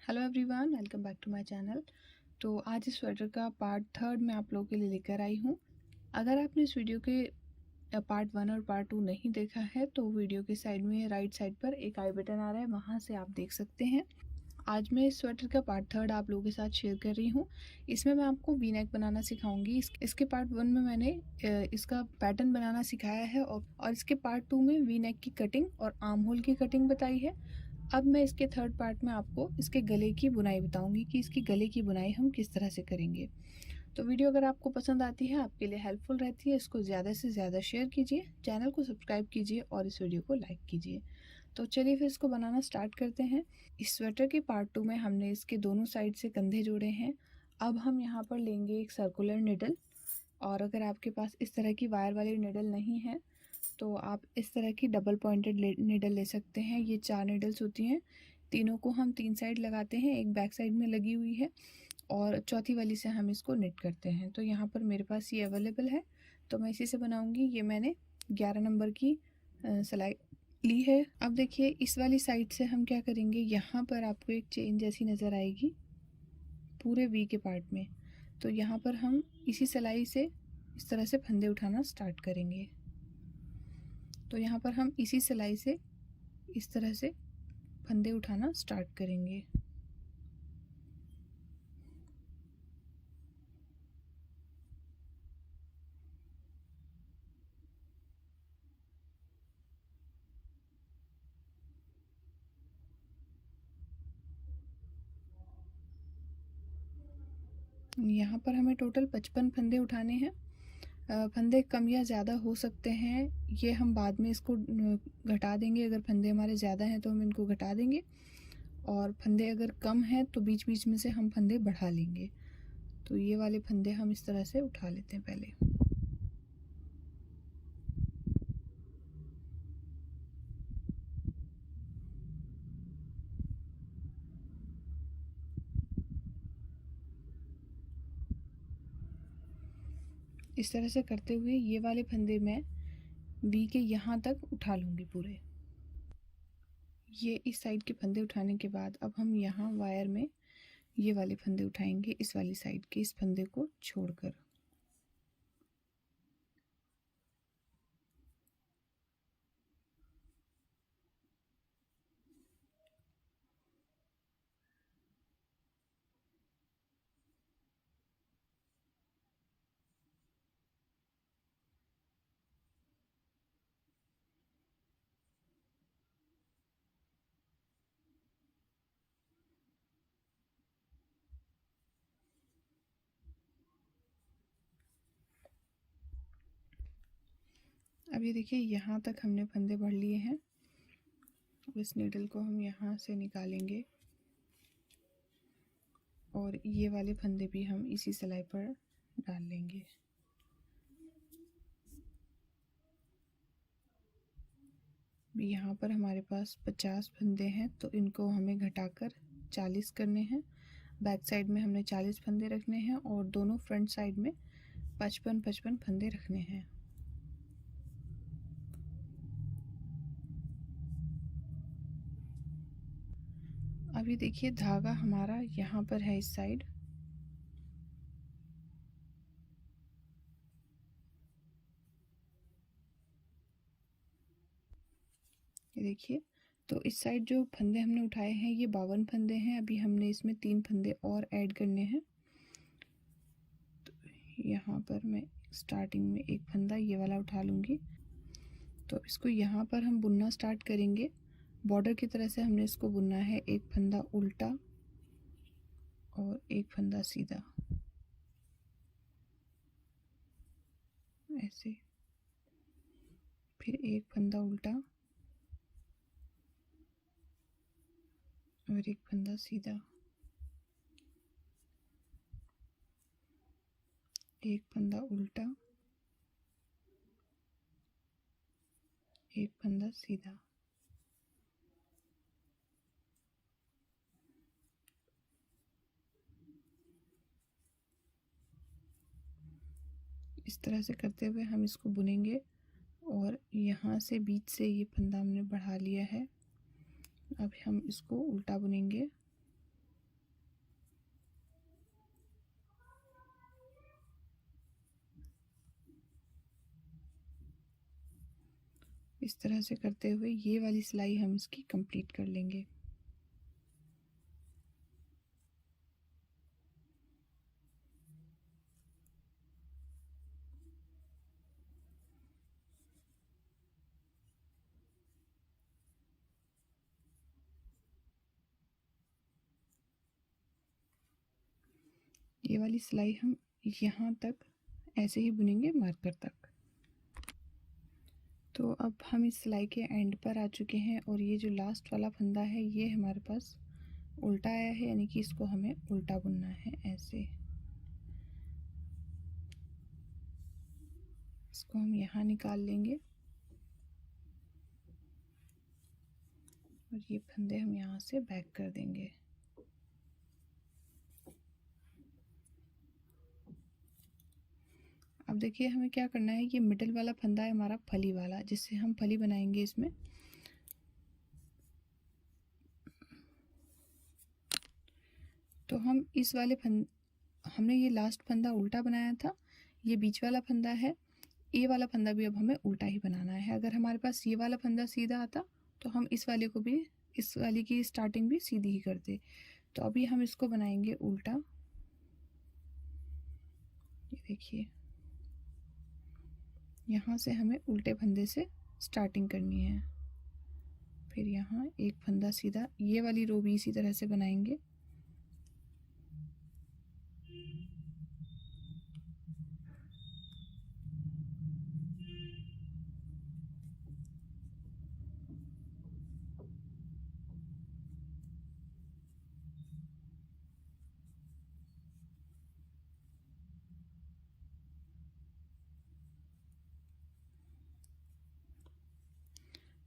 Hello everyone, welcome back to my channel. तो आज इस स्वेटर का पार्ट थर्ड मैं आप लोगों के लिए लेकर आई हूँ। अगर आपने इस वीडियो के पार्ट वन और पार्ट टू नहीं देखा है तो वीडियो के साइड में राइट साइड पर एक आई बटन आ रहा है, वहाँ से आप देख सकते हैं। आज मैं इस स्वेटर का पार्ट थर्ड आप लोगों के साथ शेयर कर रही हूँ। इसमें मैं आपको वी नेक बनाना सिखाऊंगी। इसके पार्ट वन में मैंने इसका पैटर्न बनाना सिखाया है और इसके पार्ट टू में वी नेक की कटिंग और आर्म होल की कटिंग बताई है। अब मैं इसके थर्ड पार्ट में आपको इसके गले की बुनाई बताऊंगी कि इसकी गले की बुनाई हम किस तरह से करेंगे। तो वीडियो अगर आपको पसंद आती है, आपके लिए हेल्पफुल रहती है, इसको ज़्यादा से ज़्यादा शेयर कीजिए, चैनल को सब्सक्राइब कीजिए और इस वीडियो को लाइक कीजिए। तो चलिए फिर इसको बनाना स्टार्ट करते हैं। इस स्वेटर के पार्ट टू में हमने इसके दोनों साइड से कंधे जोड़े हैं। अब हम यहाँ पर लेंगे एक सर्कुलर निडल, और अगर आपके पास इस तरह की वायर वाली निडल नहीं है तो आप इस तरह की डबल पॉइंटेड निडल ले सकते हैं। ये 4 निडल्स होती हैं, तीनों को हम 3 साइड लगाते हैं, एक बैक साइड में लगी हुई है और चौथी वाली से हम इसको निट करते हैं। तो यहाँ पर मेरे पास ये अवेलेबल है तो मैं इसी से बनाऊंगी। ये मैंने 11 नंबर की सिलाई ली है। अब देखिए इस वाली साइड से हम क्या करेंगे, यहाँ पर आपको एक चेन जैसी नज़र आएगी पूरे वी के पार्ट में। तो यहाँ पर हम इसी सिलाई से इस तरह से फंदे उठाना स्टार्ट करेंगे। तो यहाँ पर हम इसी सिलाई से इस तरह से फंदे उठाना स्टार्ट करेंगे। यहाँ पर हमें टोटल 55 फंदे उठाने हैं। फंदे कम या ज़्यादा हो सकते हैं, ये हम बाद में इसको घटा देंगे। अगर फंदे हमारे ज़्यादा हैं तो हम इनको घटा देंगे, और फंदे अगर कम हैं तो बीच बीच में से हम फंदे बढ़ा लेंगे। तो ये वाले फंदे हम इस तरह से उठा लेते हैं पहले। इस तरह से करते हुए ये वाले फंदे मैं वी के यहाँ तक उठा लूँगी पूरे। ये इस साइड के फंदे उठाने के बाद अब हम यहाँ वायर में ये वाले फंदे उठाएंगे, इस वाली साइड के इस फंदे को छोड़कर। अब ये देखिए यहाँ तक हमने फंदे भर लिए हैं। अब इस नीडल को हम यहाँ से निकालेंगे और ये वाले फंदे भी हम इसी सिलाई पर डाल लेंगे। यहाँ पर हमारे पास 50 फंदे हैं तो इनको हमें घटाकर 40 करने हैं। बैक साइड में हमने 40 फंदे रखने हैं और दोनों फ्रंट साइड में 55-55 फंदे रखने हैं। अभी देखिए धागा हमारा यहाँ पर है इस साइड। ये देखिए, तो इस साइड जो फंदे हमने उठाए हैं ये 52 फंदे हैं। अभी हमने इसमें 3 फंदे और ऐड करने हैं। तो यहाँ पर मैं स्टार्टिंग में एक फंदा ये वाला उठा लूँगी। तो इसको यहाँ पर हम बुनना स्टार्ट करेंगे। बॉर्डर की तरह से हमने इसको बुनना है, एक फंदा उल्टा और एक फंदा सीधा, ऐसे, फिर एक फंदा उल्टा और एक फंदा सीधा, एक फंदा उल्टा, एक फंदा सीधा। इस तरह से करते हुए हम इसको बुनेंगे और यहाँ से बीच से ये फंदा हमने बढ़ा लिया है। अब हम इसको उल्टा बुनेंगे। इस तरह से करते हुए ये वाली सिलाई हम इसकी कंप्लीट कर लेंगे। ये वाली सिलाई हम यहाँ तक ऐसे ही बुनेंगे मार्कर तक। तो अब हम इस सिलाई के एंड पर आ चुके हैं और ये जो लास्ट वाला फंदा है ये हमारे पास उल्टा आया है, यानी कि इसको हमें उल्टा बुनना है। ऐसे इसको हम यहाँ निकाल लेंगे और ये फंदे हम यहाँ से बैक कर देंगे। अब देखिए हमें क्या करना है, ये मिडिल वाला फंदा है हमारा फली वाला, जिससे हम फली बनाएंगे इसमें। तो हम इस वाले हमने ये लास्ट फंदा उल्टा बनाया था, ये बीच वाला फंदा है, ये वाला फंदा भी अब हमें उल्टा ही बनाना है। अगर हमारे पास ये वाला फंदा सीधा आता तो हम इस वाले को भी, इस वाले की स्टार्टिंग भी सीधी ही करते। तो अभी हम इसको बनाएंगे उल्टा। ये देखिए यहाँ से हमें उल्टे फंदे से स्टार्टिंग करनी है, फिर यहाँ एक फंदा सीधा, ये वाली रो भी इसी तरह से बनाएंगे।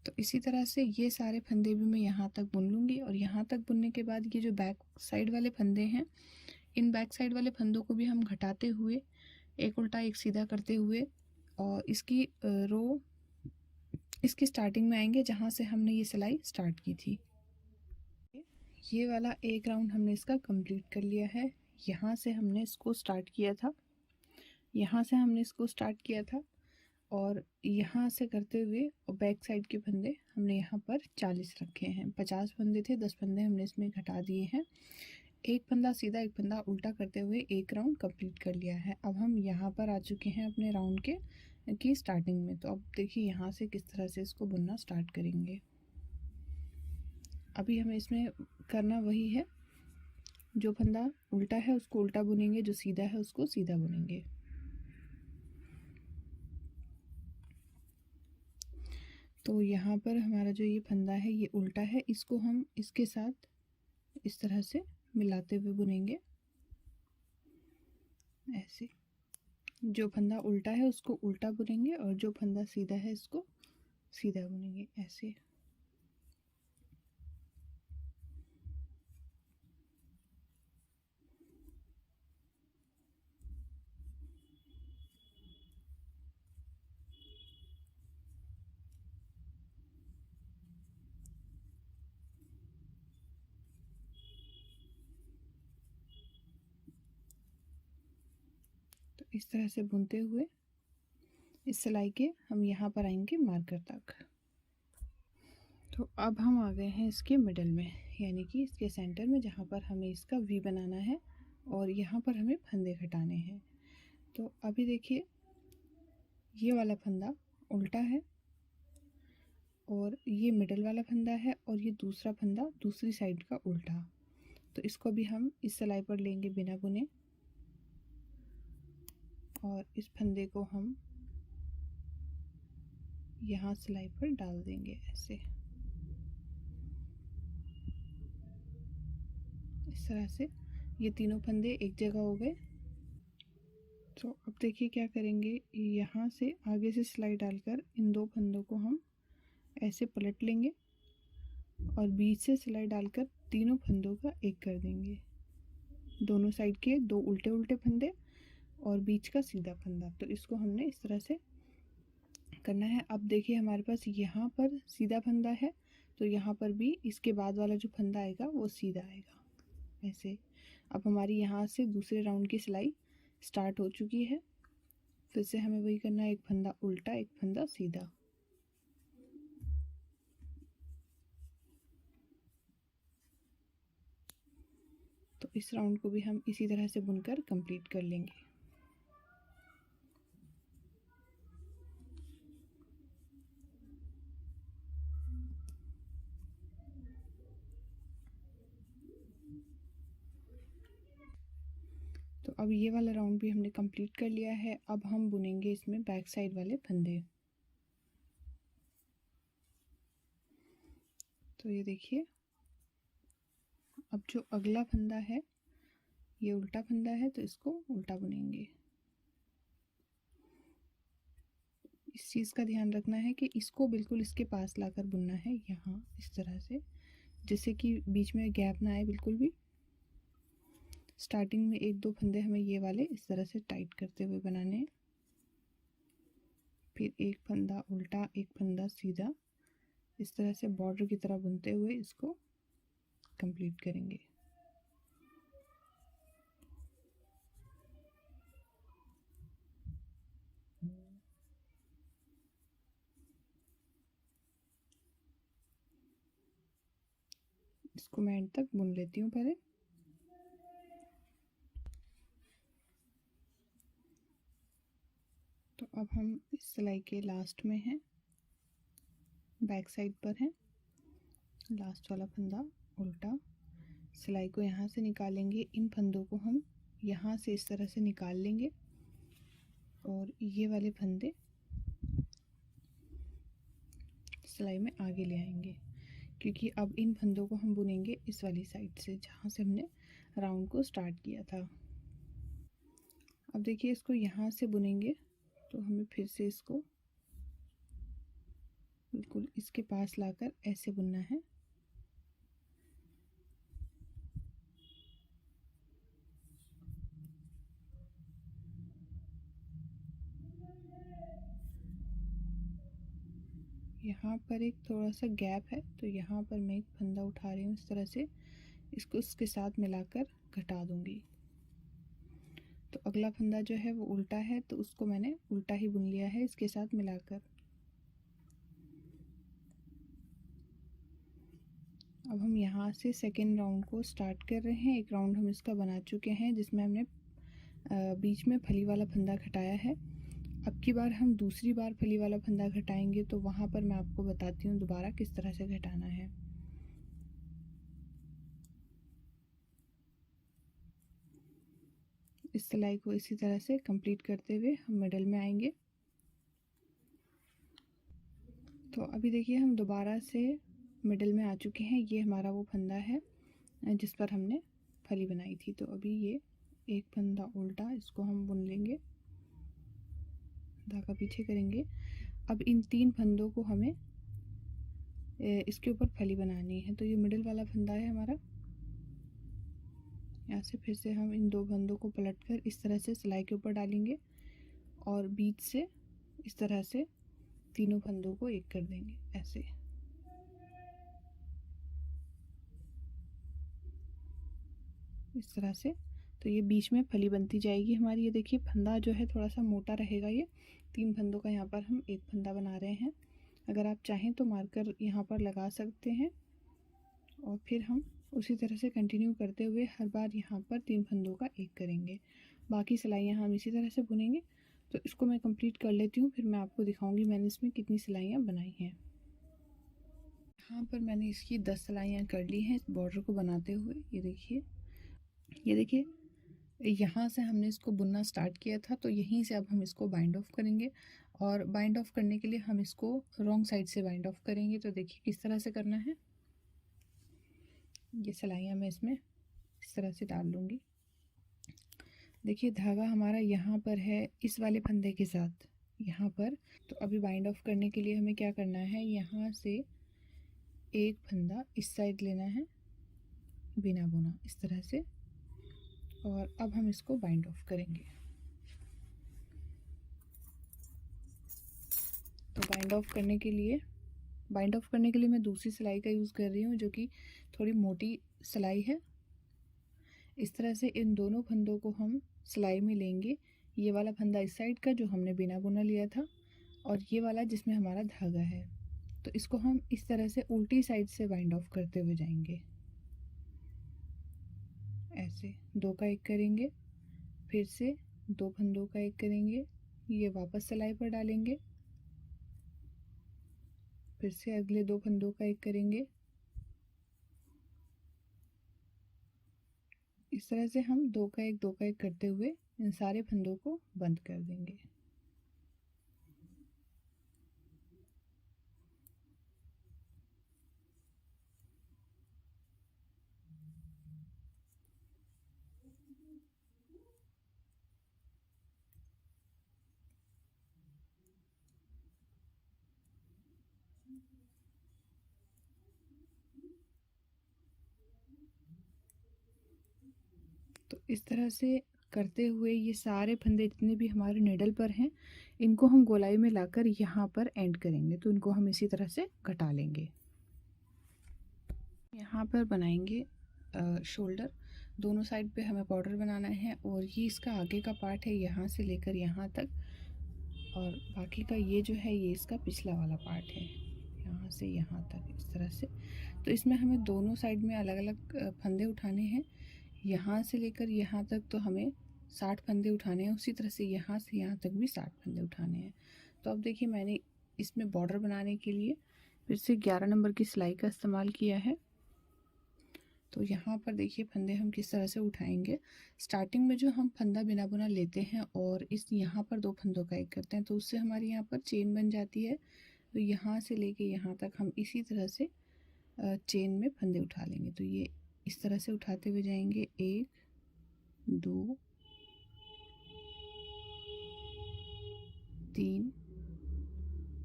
तो इसी तरह से ये सारे फंदे भी मैं यहाँ तक बुन लूँगी और यहाँ तक बुनने के बाद ये जो बैक साइड वाले फंदे हैं, इन बैक साइड वाले फंदों को भी हम घटाते हुए एक उल्टा एक सीधा करते हुए और इसकी रो इसकी स्टार्टिंग में आएंगे जहाँ से हमने ये सिलाई स्टार्ट की थी। ये वाला एक राउंड हमने इसका कंप्लीट कर लिया है। यहाँ से हमने इसको स्टार्ट किया था, यहाँ से हमने इसको स्टार्ट किया था और यहाँ से करते हुए और बैक साइड के फंदे हमने यहाँ पर 40 रखे हैं। 50 फंदे थे, 10 फंदे हमने इसमें घटा दिए हैं। एक फंदा सीधा एक फंदा उल्टा करते हुए एक राउंड कंप्लीट कर लिया है। अब हम यहाँ पर आ चुके हैं अपने राउंड की स्टार्टिंग में। तो अब देखिए यहाँ से किस तरह से इसको बुनना स्टार्ट करेंगे। अभी हमें इसमें करना वही है, जो फंदा उल्टा है उसको उल्टा बुनेंगे, जो सीधा है उसको सीधा बुनेंगे। तो यहाँ पर हमारा जो ये फंदा है ये उल्टा है, इसको हम इसके साथ इस तरह से मिलाते हुए बुनेंगे। ऐसे जो फंदा उल्टा है उसको उल्टा बुनेंगे और जो फंदा सीधा है इसको सीधा बुनेंगे। ऐसे तो इस तरह से बुनते हुए इस सिलाई के हम यहाँ पर आएंगे मार्कर तक। तो अब हम आ गए हैं इसके मिडल में, यानी कि इसके सेंटर में, जहाँ पर हमें इसका वी बनाना है और यहाँ पर हमें फंदे घटाने हैं। तो अभी देखिए ये वाला फंदा उल्टा है और ये मिडल वाला फंदा है और ये दूसरा फंदा दूसरी साइड का उल्टा। तो इसको भी हम इस सिलाई पर लेंगे बिना बुने और इस फंदे को हम यहाँ सिलाई पर डाल देंगे। ऐसे इस तरह से ये तीनों फंदे एक जगह हो गए। तो अब देखिए क्या करेंगे, यहाँ से आगे से सिलाई डालकर इन दो फंदों को हम ऐसे पलट लेंगे और बीच से सिलाई डालकर तीनों फंदों का एक कर देंगे। दोनों साइड के दो उल्टे उल्टे फंदे और बीच का सीधा फंदा। तो इसको हमने इस तरह से करना है। अब देखिए हमारे पास यहाँ पर सीधा फंदा है, तो यहाँ पर भी इसके बाद वाला जो फंदा आएगा वो सीधा आएगा। ऐसे अब हमारी यहाँ से दूसरे राउंड की सिलाई स्टार्ट हो चुकी है। फिर से हमें वही करना है, एक फंदा उल्टा एक फंदा सीधा। तो इस राउंड को भी हम इसी तरह से बुनकर कंप्लीट कर लेंगे। तो अब ये वाला राउंड भी हमने कंप्लीट कर लिया है। अब हम बुनेंगे इसमें बैक साइड वाले फंदे। तो ये देखिए, अब जो अगला फंदा है ये उल्टा फंदा है, तो इसको उल्टा बुनेंगे। इस चीज़ का ध्यान रखना है कि इसको बिल्कुल इसके पास लाकर बुनना है, यहाँ इस तरह से, जिससे कि बीच में गैप ना आए बिल्कुल भी। स्टार्टिंग में एक दो फंदे हमें ये वाले इस तरह से टाइट करते हुए बनाने हैं, फिर एक फंदा उल्टा, एक फंदा सीधा, इस तरह से बॉर्डर की तरह बुनते हुए इसको कंप्लीट करेंगे। इसको मैं एंड तक बुन लेती हूँ पहले। तो अब हम इस सिलाई के लास्ट में हैं, बैक साइड पर है, लास्ट वाला फंदा उल्टा। सिलाई को यहाँ से निकालेंगे, इन फंदों को हम यहाँ से इस तरह से निकाल लेंगे और ये वाले फंदे सिलाई में आगे ले आएंगे, क्योंकि अब इन फंदों को हम बुनेंगे इस वाली साइड से जहाँ से हमने राउंड को स्टार्ट किया था। अब देखिए, इसको यहाँ से बुनेंगे तो हमें फिर से इसको बिल्कुल इसके पास लाकर ऐसे बुनना है। यहाँ पर एक थोड़ा सा गैप है, तो यहाँ पर मैं एक फंदा उठा रही हूँ इस तरह से, इसको इसके साथ मिलाकर घटा दूंगी। तो अगला फंदा जो है वो उल्टा है, तो उसको मैंने उल्टा ही बुन लिया है इसके साथ मिलाकर। अब हम यहाँ से सेकेंड राउंड को स्टार्ट कर रहे हैं। एक राउंड हम इसका बना चुके हैं जिसमें हमने बीच में फली वाला फंदा घटाया है। अब की बार हम दूसरी बार फली वाला फंदा घटाएंगे, तो वहाँ पर मैं आपको बताती हूँ दोबारा किस तरह से घटाना है। इस सिलाई को इसी तरह से कंप्लीट करते हुए हम मिडल में आएंगे। तो अभी देखिए, हम दोबारा से मिडल में आ चुके हैं। ये हमारा वो फंदा है जिस पर हमने फली बनाई थी। तो अभी ये एक फंदा उल्टा, इसको हम बुन लेंगे, धागा पीछे करेंगे। अब इन तीन फंदों को हमें इसके ऊपर फली बनानी है। तो ये मिडिल वाला फंदा है हमारा, यहाँ से फिर से हम इन दो फंदों को पलटकर इस तरह से सिलाई के ऊपर डालेंगे और बीच से इस तरह से तीनों फंदों को एक कर देंगे ऐसे। इस तरह से, तो ये बीच में फली बनती जाएगी हमारी। ये देखिए, फंदा जो है थोड़ा सा मोटा रहेगा। ये तीन फंदों का यहाँ पर हम एक फंदा बना रहे हैं। अगर आप चाहें तो मार्कर यहाँ पर लगा सकते हैं और फिर हम उसी तरह से कंटिन्यू करते हुए हर बार यहाँ पर तीन फंदों का एक करेंगे। बाकी सिलाइयाँ हम इसी तरह से बुनेंगे। तो इसको मैं कंप्लीट कर लेती हूँ, फिर मैं आपको दिखाऊंगी मैंने इसमें कितनी सिलाइयाँ बनाई हैं। यहाँ पर मैंने इसकी 10 सिलाइयाँ कर ली हैं इस बॉर्डर को बनाते हुए। ये देखिए, यहाँ से हमने इसको बुनना स्टार्ट किया था, तो यहीं से अब हम इसको बाइंड ऑफ करेंगे। और बाइंड ऑफ करने के लिए हम इसको रॉन्ग साइड से बाइंड ऑफ करेंगे। तो देखिए किस तरह से करना है। ये सिलाइयाँ मैं इसमें इस तरह से डाल लूँगी। देखिए, धागा हमारा यहाँ पर है इस वाले फंदे के साथ यहाँ पर। तो अभी बाइंड ऑफ करने के लिए हमें क्या करना है, यहाँ से एक फंदा इस साइड लेना है बिना बुना इस तरह से, और अब हम इसको बाइंड ऑफ करेंगे। तो बाइंड ऑफ करने के लिए मैं दूसरी सिलाई का यूज़ कर रही हूँ, जो कि थोड़ी मोटी सिलाई है। इस तरह से इन दोनों फंदों को हम सिलाई में लेंगे। ये वाला फंदा इस साइड का जो हमने बिना बुना लिया था, और ये वाला जिसमें हमारा धागा है। तो इसको हम इस तरह से उल्टी साइड से बाइंड ऑफ करते हुए जाएंगे ऐसे 2 का एक करेंगे, फिर से 2 फंदों का एक करेंगे, ये वापस सिलाई पर डालेंगे, फिर से अगले 2 फंदों का एक करेंगे। इस तरह से हम 2 का एक करते हुए इन सारे फंदों को बंद कर देंगे। तो इस तरह से करते हुए ये सारे फंदे जितने भी हमारे निडल पर हैं, इनको हम गोलाई में लाकर यहाँ पर एंड करेंगे। तो इनको हम इसी तरह से घटा लेंगे। यहाँ पर बनाएंगे शोल्डर। दोनों साइड पे हमें बॉर्डर बनाना है और ये इसका आगे का पार्ट है, यहाँ से लेकर यहाँ तक, और बाकी का ये जो है ये इसका पिछला वाला पार्ट है, यहाँ से यहाँ तक इस तरह से। तो इसमें हमें दोनों साइड में अलग अलग फंदे उठाने हैं। यहाँ से लेकर यहाँ तक तो हमें 60 फंदे उठाने हैं, उसी तरह से यहाँ तक भी 60 फंदे उठाने हैं। तो अब देखिए मैंने इसमें बॉर्डर बनाने के लिए फिर से 11 नंबर की सिलाई का इस्तेमाल किया है। तो यहाँ पर देखिए फंदे हम किस तरह से उठाएंगे। स्टार्टिंग में जो हम फंदा बिना बुना लेते हैं और इस यहाँ पर 2 फंदों का एक करते हैं, तो उससे हमारी यहाँ पर चेन बन जाती है। तो यहाँ से लेके यहाँ तक हम इसी तरह से चेन में फंदे उठा लेंगे। तो ये इस तरह से उठाते हुए जाएंगे, 1 2 3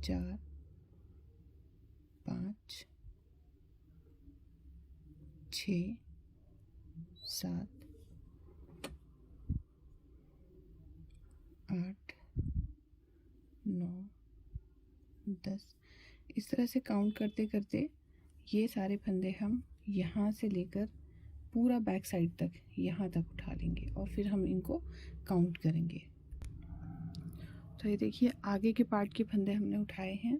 4 5 6 7 8 9 10। इस तरह से काउंट करते करते ये सारे फंदे हम यहाँ से लेकर पूरा बैक साइड तक यहाँ तक उठा लेंगे और फिर हम इनको काउंट करेंगे। तो ये देखिए आगे के पार्ट के फंदे हमने उठाए हैं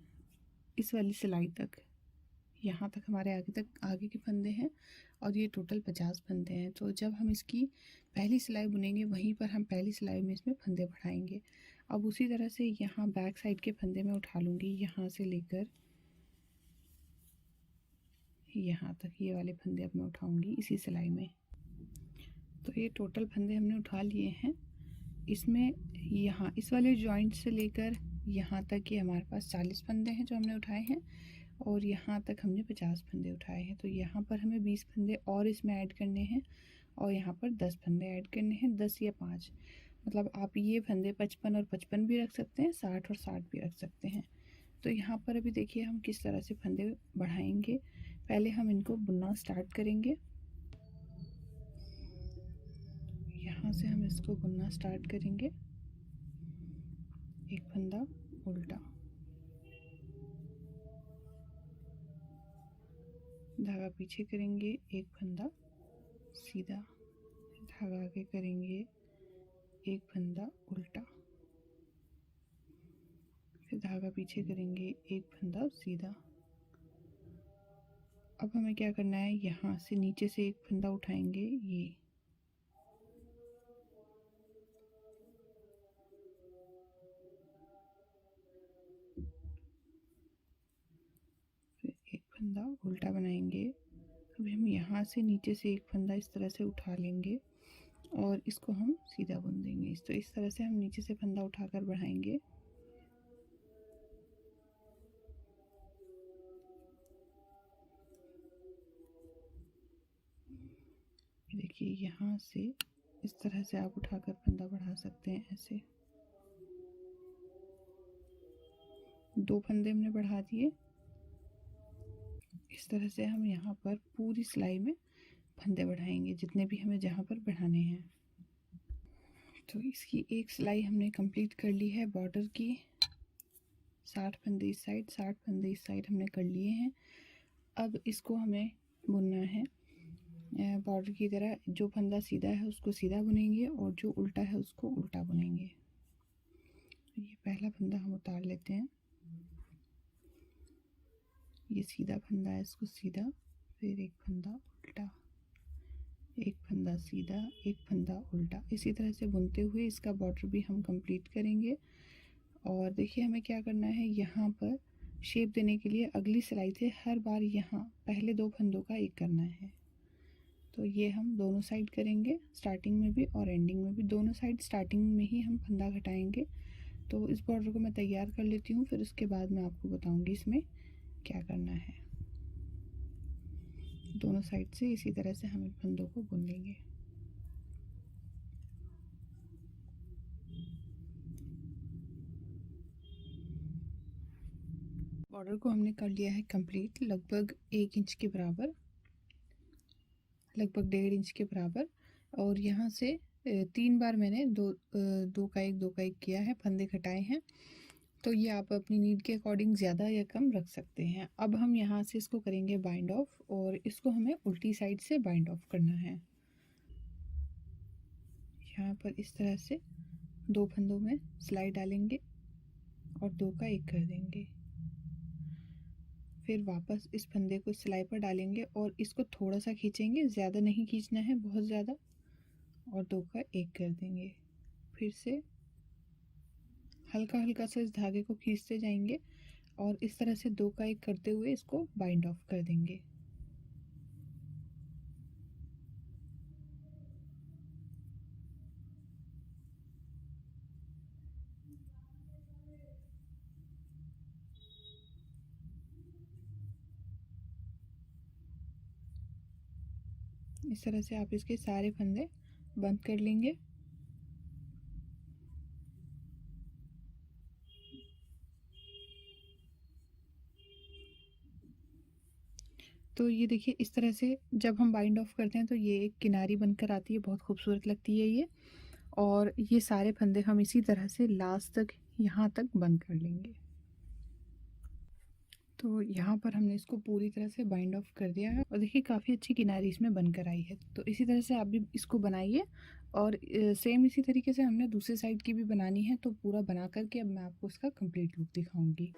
इस वाली सिलाई तक, यहाँ तक हमारे आगे के फंदे हैं और ये टोटल 50 फंदे हैं। तो जब हम इसकी पहली सिलाई बुनेंगे वहीं पर हम पहली सिलाई में इसमें फंदे बढ़ाएंगे। अब उसी तरह से यहाँ बैक साइड के फंदे मैं उठा लूँगी, यहाँ से लेकर यहाँ तक ये वाले फंदे अब मैं उठाऊँगी इसी सिलाई में। तो ये टोटल फंदे हमने उठा लिए हैं। इसमें यहाँ इस वाले जॉइंट से लेकर यहाँ तक ये हमारे पास 40 फंदे हैं जो हमने उठाए हैं और यहाँ तक हमने 50 फंदे उठाए हैं। तो यहाँ पर हमें 20 फंदे और इसमें ऐड करने हैं और यहाँ पर 10 फंदे ऐड करने हैं, 10 या 5, मतलब आप ये फंदे 55 और 55 भी रख सकते हैं, 60 और 60 भी रख सकते हैं। तो यहाँ पर अभी देखिए हम किस तरह से फंदे बढ़ाएंगे। पहले हम इनको बुनना स्टार्ट करेंगे, यहाँ से हम इसको बुनना स्टार्ट करेंगे। एक फंदा उल्टा, धागा पीछे करेंगे, एक फंदा सीधा, धागा आगे करेंगे, एक फंदा उल्टा, फिर धागा पीछे करेंगे, एक फंदा सीधा। अब हमें क्या करना है, यहाँ से नीचे से एक फंदा उठाएंगे, ये फिर एक फंदा उल्टा बनाएंगे। अभी हम यहाँ से नीचे से एक फंदा इस तरह से उठा लेंगे और इसको हम सीधा बुन देंगे। तो इस तरह से हम नीचे से फंदा उठाकर बढ़ाएंगे। देखिए यहाँ से इस तरह से आप उठाकर फंदा बढ़ा सकते हैं। ऐसे 2 फंदे हमने बढ़ा दिए। इस तरह से हम यहाँ पर पूरी सिलाई में फंदे बढ़ाएंगे जितने भी हमें जहाँ पर बढ़ाने हैं। तो इसकी एक सिलाई हमने कंप्लीट कर ली है बॉर्डर की। 60 फंदे इस साइड, 60 फंदे इस साइड हमने कर लिए हैं। अब इसको हमें बुनना है बॉर्डर की तरह। जो फंदा सीधा है उसको सीधा बुनेंगे और जो उल्टा है उसको उल्टा बुनेंगे। ये पहला फंदा हम उतार लेते हैं, ये सीधा फंदा है, इसको सीधा, फिर एक फंदा उल्टा, एक फंदा फंदा सीधा, एक फंदा उल्टा, इसी तरह से बुनते हुए इसका बॉर्डर भी हम कंप्लीट करेंगे। और देखिए हमें क्या करना है, यहाँ पर शेप देने के लिए अगली सिलाई से हर बार यहाँ पहले 2 फंदों का एक करना है। तो ये हम दोनों साइड करेंगे, स्टार्टिंग में भी और एंडिंग में भी। दोनों साइड स्टार्टिंग में ही हम फंदा घटाएंगे। तो इस बॉर्डर को मैं तैयार कर लेती हूँ, फिर उसके बाद मैं आपको बताऊँगी इसमें क्या करना है। दोनों साइड से इसी तरह से हम इन फंदों को बुन लेंगे। बॉर्डर को हमने कर लिया है कंप्लीट, लगभग 1 इंच के बराबर, लगभग 1.5 इंच के बराबर। और यहाँ से 3 बार मैंने दो का एक किया है, फंदे घटाए हैं। तो ये आप अपनी नीड के अकॉर्डिंग ज़्यादा या कम रख सकते हैं। अब हम यहाँ से इसको करेंगे बाइंड ऑफ, और इसको हमें उल्टी साइड से बाइंड ऑफ करना है। यहाँ पर इस तरह से 2 फंदों में सिलाई डालेंगे और 2 का एक कर देंगे। फिर वापस इस फंदे को सिलाई पर डालेंगे और इसको थोड़ा सा खींचेंगे, ज़्यादा नहीं खींचना है, बहुत ज़्यादा, और 2 का एक कर देंगे। फिर से हल्का हल्का से इस धागे को खींचते जाएंगे और इस तरह से 2 का एक करते हुए इसको बाइंड ऑफ कर देंगे। इस तरह से आप इसके सारे फंदे बंद कर लेंगे। तो ये देखिए इस तरह से जब हम बाइंड ऑफ करते हैं तो ये एक किनारी बनकर आती है, बहुत खूबसूरत लगती है ये। और ये सारे फंदे हम इसी तरह से लास्ट तक यहाँ तक बंद कर लेंगे। तो यहाँ पर हमने इसको पूरी तरह से बाइंड ऑफ कर दिया है और देखिए काफ़ी अच्छी किनारी इसमें बनकर आई है। तो इसी तरह से आप भी इसको बनाइए और सेम इसी तरीके से हमने दूसरी साइड की भी बनानी है। तो पूरा बना करके अब मैं आपको इसका कंप्लीट लुक दिखाऊंगी।